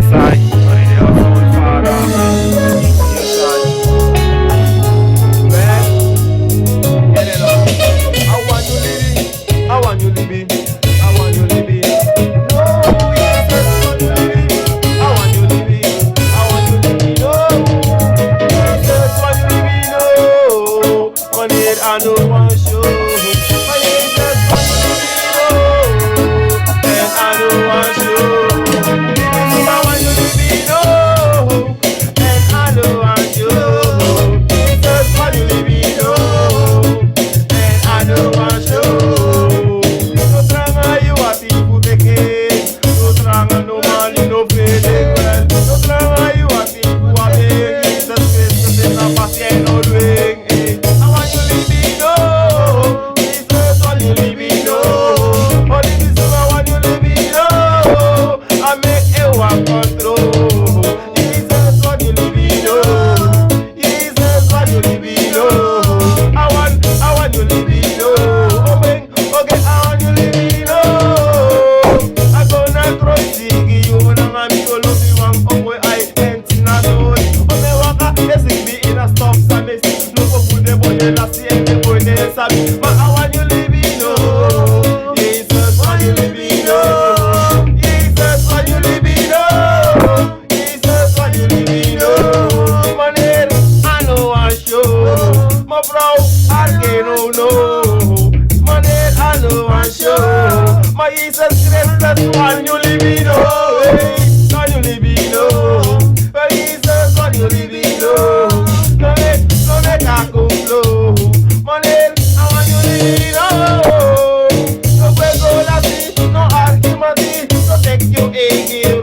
side, my dear soul father. Your son. Man, get it on. I want you living. I want you living. I want you living. No, yes, I want you living. I want you living. I want you living. No, yes, I want you living. No, on it I know one show. My Jesus want you living. No, and I know one show. Living, I want you living. No, and I know one show. Jesus want you living. No, and I know one show. No tranga you a people begin. No tranga no man you no feeling well. No tranga you a people a beg. Jesus Christ is a patient no doing. I want you living. No, Jesus want you living. No, only this I want you living. No, I make you one control. Jesus want you living. No, Jesus want you living. No, I want you living. No, okay, I want you living. No, I gonna throw it to you. I'm gonna love you one boy. I ain't not doing. Oh, me waka, yes, it be in a stop. Some is no good. The boy, I see the boy, they sabi. But I want you living. No, Jesus want you living. No, Jesus want you living. No, Jesus want you living. No, money, I know I show. My bro, I can't no. Money, I know I show. My Jesus Christ, that's why you living. No, want you living. No, Jesus want you living. No, no let that go flow. Money, I want you living. No, no go last, no argument, no take you again.